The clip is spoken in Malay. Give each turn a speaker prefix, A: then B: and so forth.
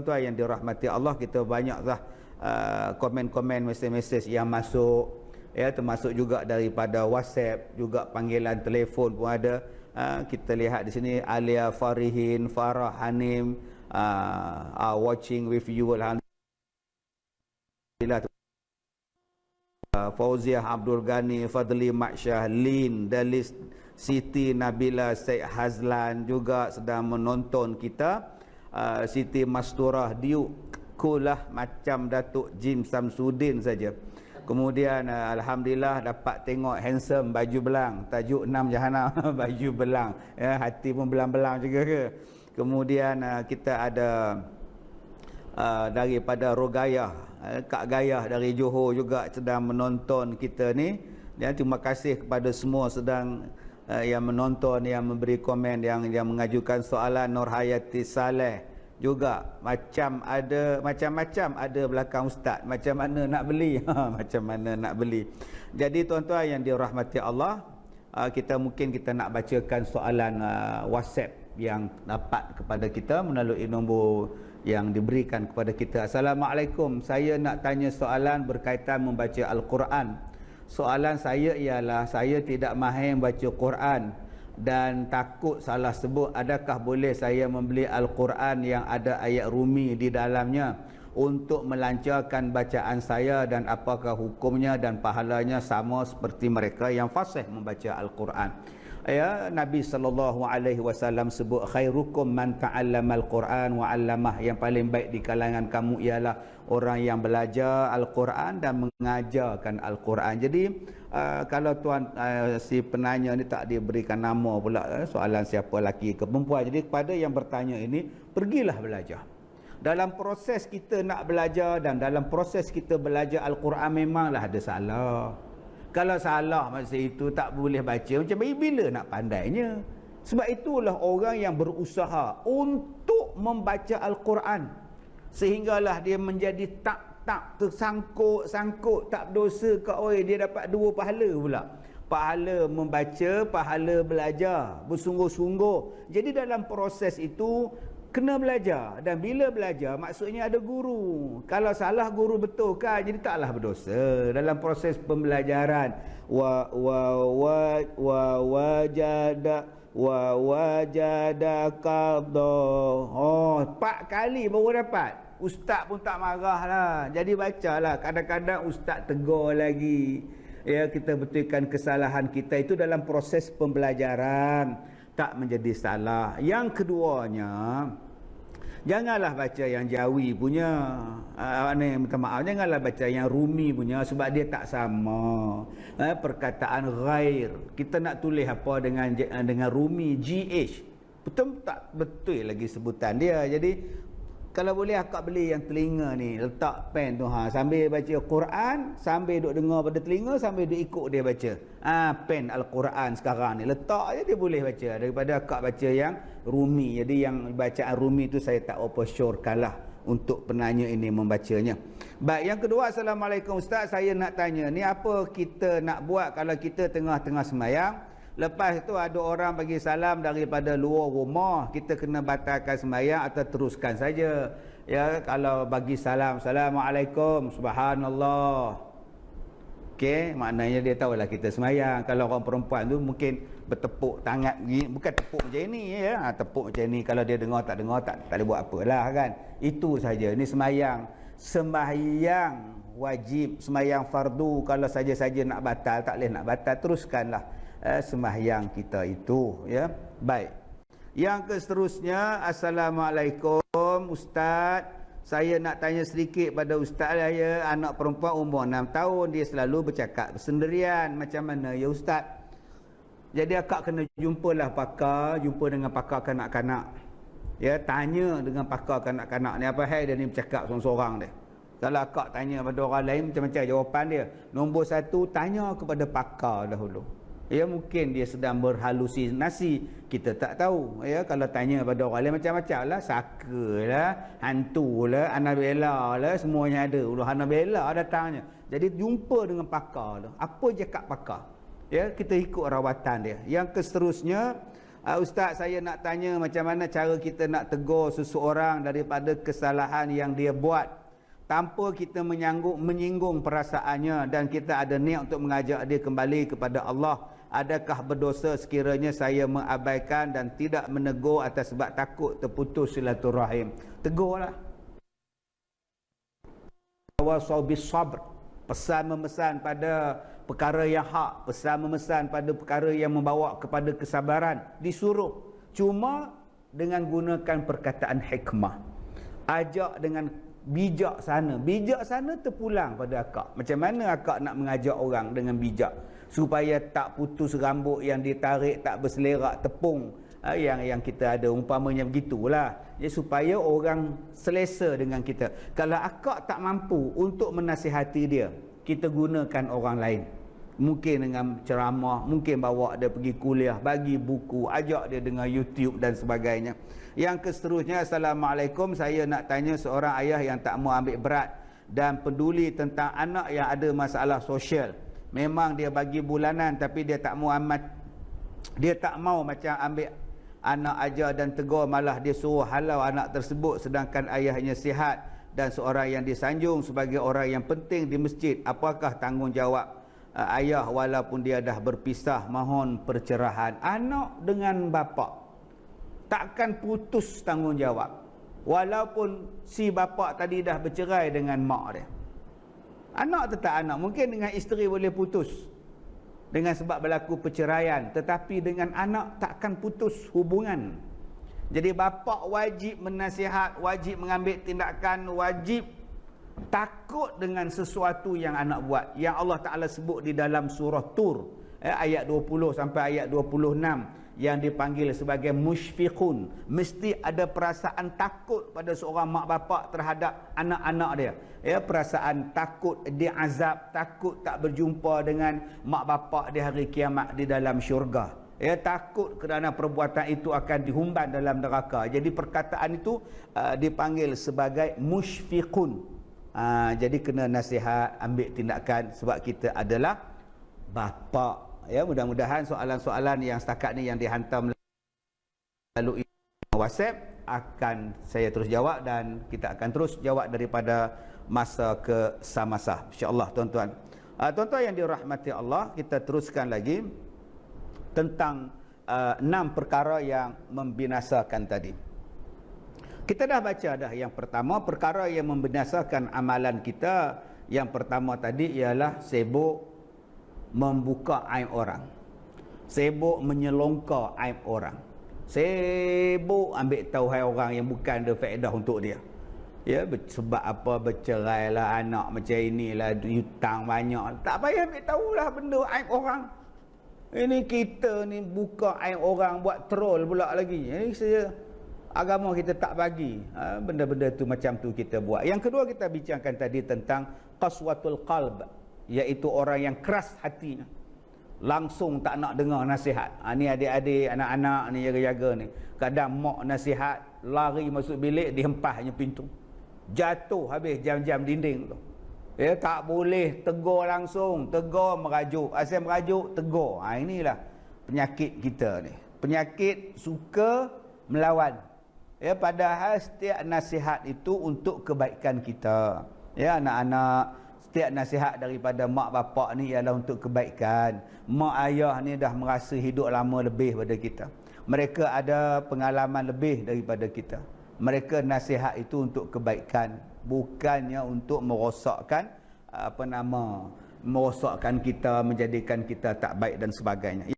A: Tuan yang dirahmati Allah, kita banyaklah komen-komen, mesej-mesej yang masuk, ya, termasuk juga daripada WhatsApp, juga panggilan telefon pun ada. Kita lihat di sini Alia Farihin, Farah Hanim watching with you, alhamdulillah. Fauziah Abdul Ghani, Fadli Maksyah, Lin, Dalis, Siti Nabila, Syed Hazlan juga sedang menonton kita. Siti Masturah, Diuk Kulah macam Datuk Jim Samsudin saja. Kemudian alhamdulillah dapat tengok handsome baju belang, tajuk 6 Jahanam baju belang, ya, hati pun belang-belang juga ke. Kemudian kita ada daripada Rogayah, Kak Gayah dari Johor juga sedang menonton kita ni. Dan terima kasih kepada semua sedang yang menonton, yang memberi komen, yang mengajukan soalan. Nur Hayati Saleh juga macam-macam ada belakang ustaz, macam mana nak beli macam mana nak beli. Jadi tuan-tuan yang dirahmati Allah, kita nak bacakan soalan WhatsApp yang dapat kepada kita melalui nombor yang diberikan kepada kita. Assalamualaikum, saya nak tanya soalan berkaitan membaca Al-Quran. Soalan saya ialah saya tidak mahir baca Quran dan takut salah sebut. Adakah boleh saya membeli Al-Quran yang ada ayat Rumi di dalamnya untuk melancarkan bacaan saya, dan apakah hukumnya dan pahalanya sama seperti mereka yang fasih membaca Al-Quran? Ya, Nabi SAW sebut khairukum man ta'allamal Quran wa 'allamah. Yang paling baik di kalangan kamu ialah orang yang belajar Al-Quran dan mengajarkan Al-Quran. Jadi kalau tuan si penanya ni tak diberikan nama pula, soalan siapa, lelaki ke perempuan. Jadi kepada yang bertanya ini, pergilah belajar. Dalam proses kita nak belajar dan dalam proses kita belajar Al-Quran memanglah ada salah. Kalau salah masa itu tak boleh baca, macam bila nak pandainya? Sebab itulah orang yang berusaha untuk membaca Al-Quran, sehinggalah dia menjadi tak tersangkut tak berdosa ke, dia dapat 2 pahala pula. Pahala membaca, pahala belajar bersungguh-sungguh. Jadi dalam proses itu kena belajar, dan bila belajar maksudnya ada guru. Kalau salah guru betul kan, jadi taklah berdosa dalam proses pembelajaran. Wajadaka 4 kali baru dapat. Ustaz pun tak marah lah. Jadi bacalah. Kadang-kadang ustaz tegur lagi. Ya, kita betulkan kesalahan kita itu dalam proses pembelajaran, tak menjadi salah. Yang keduanya, janganlah baca yang Jawi punya, minta maaf, janganlah baca yang Rumi punya, sebab dia tak sama. Perkataan ghair, kita nak tulis apa dengan Rumi, GH, betul tak betul lagi sebutan dia. Jadi kalau boleh akak beli yang telinga ni, letak pen tu, sambil baca Quran, sambil duk dengar pada telinga, sambil duk ikut dia baca. Pen Al-Quran sekarang ni letak je, dia boleh baca, daripada akak baca yang Rumi. Jadi yang bacaan Rumi tu saya tak apa syorkan lah untuk penanya ini membacanya. Baik, yang kedua, Assalamualaikum Ustaz, saya nak tanya ni, apa kita nak buat kalau kita tengah-tengah sembahyang, lepas tu ada orang bagi salam daripada luar rumah, kita kena batalkan sembahyang atau teruskan saja? Ya, kalau bagi salam, Assalamualaikum, Subhanallah, okey, maknanya dia tahulah kita sembahyang. Kalau orang perempuan tu mungkin bertepuk tangan, bukan tepuk macam ni, ya, tepuk macam ni. Kalau dia dengar tak boleh buat apalah kan. Itu saja. Ini sembahyang wajib, sembahyang fardu. Kalau saja-saja nak batal, tak boleh nak batal, teruskanlah sembahyang kita itu, ya. Baik, yang keseterusnya, Assalamualaikum Ustaz, saya nak tanya sedikit pada Ustaz, ya. Anak perempuan umur 6 tahun, dia selalu bercakap sendirian, macam mana ya Ustaz? Jadi akak kena jumpa dengan pakar kanak-kanak, ya. Tanya dengan pakar kanak-kanak ni, apa hal dia ni bercakap seorang-seorang dia. Kalau akak tanya pada orang lain, macam-macam jawapan dia. Nombor 1, tanya kepada pakar dahulu. Ya, mungkin dia sedang berhalusinasi, kita tak tahu. Ya, kalau tanya pada orang lain macam-macam lah, saka lah, hantu lah, Annabella lah, semuanya ada. Uluh Annabella datangnya. Jadi jumpa dengan pakar tu. Apa cakap pakar? Ya, kita ikut rawatan dia. Yang keseterusnya, Ustaz, saya nak tanya macam mana cara kita nak tegur seseorang daripada kesalahan yang dia buat tanpa kita menyinggung perasaannya dan kita ada niat untuk mengajak dia kembali kepada Allah. Adakah berdosa sekiranya saya mengabaikan dan tidak menegur atas sebab takut terputus silaturahim? Tegurlah. Wasau bis sabr. Pesan memesan pada perkara yang hak, pesan memesan pada perkara yang membawa kepada kesabaran, disuruh. Cuma dengan gunakan perkataan hikmah. Ajak dengan bijak sana. Bijak sana terpulang pada akak. Macam mana akak nak mengajak orang dengan bijak supaya tak putus rambut yang ditarik, tak berselerak tepung yang kita ada, umpamanya begitulah. Ya, supaya orang selesa dengan kita. Kalau akak tak mampu untuk menasihati dia, kita gunakan orang lain. Mungkin dengan ceramah, mungkin bawa dia pergi kuliah, bagi buku, ajak dia dengan YouTube dan sebagainya. Yang keseterusnya, Assalamualaikum, saya nak tanya seorang ayah yang tak mau ambil berat dan peduli tentang anak yang ada masalah sosial. Memang dia bagi bulanan tapi dia tak mau macam ambil anak ajar dan tegur, malah dia suruh halau anak tersebut sedangkan ayahnya sihat dan seorang yang disanjung sebagai orang yang penting di masjid. Apakah tanggungjawab ayah walaupun dia dah berpisah? Mohon percerahan. Anak dengan bapa takkan putus tanggungjawab walaupun si bapa tadi dah bercerai dengan mak dia. Anak tetap anak. Mungkin dengan isteri boleh putus dengan sebab berlaku perceraian, tetapi dengan anak takkan putus hubungan. Jadi bapa wajib menasihat, wajib mengambil tindakan, wajib takut dengan sesuatu yang anak buat, yang Allah Ta'ala sebut di dalam surah Tur ayat 20 sampai ayat 26, yang dipanggil sebagai musyfiqun. Mesti ada perasaan takut pada seorang mak bapak terhadap anak-anak dia. Ya, perasaan takut diazab, takut tak berjumpa dengan mak bapak di hari kiamat di dalam syurga. Ya, takut kerana perbuatan itu akan dihumban dalam neraka. Jadi perkataan itu dipanggil sebagai musyfiqun. Jadi kena nasihat, ambil tindakan sebab kita adalah bapa. Ya, mudah-mudahan soalan-soalan yang setakat ni yang dihantar melalui WhatsApp akan saya terus jawab dan kita akan terus jawab daripada masa ke masa, insya-Allah tuan-tuan. Tuan-tuan yang dirahmati Allah, kita teruskan lagi tentang 6 perkara yang membinasakan tadi. Kita dah baca dah yang pertama, perkara yang membinasakan amalan kita. Yang pertama tadi ialah sibuk membuka aib orang, sibuk menyelongkar aib orang, sibuk ambil tahu hai orang yang bukan ada faedah untuk dia. Ya, sebab apa bercerai lah, anak macam inilah, hutang banyak, tak payah ambil tahulah benda aib orang. Ini kita ni buka aib orang, buat troll pula lagi. Ini agama kita tak bagi benda-benda tu macam tu kita buat. Yang kedua, kita bincangkan tadi tentang qaswatul qalb, iaitu orang yang keras hatinya, langsung tak nak dengar nasihat. Ni adik-adik, anak-anak ni, jaga-jaga ni, kadang mak nasihat lari masuk bilik, dihempasnya pintu, jatuh habis jam-jam dinding tu. Ya, tak boleh tegur langsung, tegur merajuk, asal merajuk tegur. Inilah penyakit kita ni, penyakit suka melawan. Ya, padahal setiap nasihat itu untuk kebaikan kita. Ya, anak-anak, setiap nasihat daripada mak bapak ni ialah untuk kebaikan. Mak ayah ni dah merasa hidup lama lebih pada kita. Mereka ada pengalaman lebih daripada kita. Mereka nasihat itu untuk kebaikan, bukannya untuk merosakkan merosakkan kita, menjadikan kita tak baik dan sebagainya.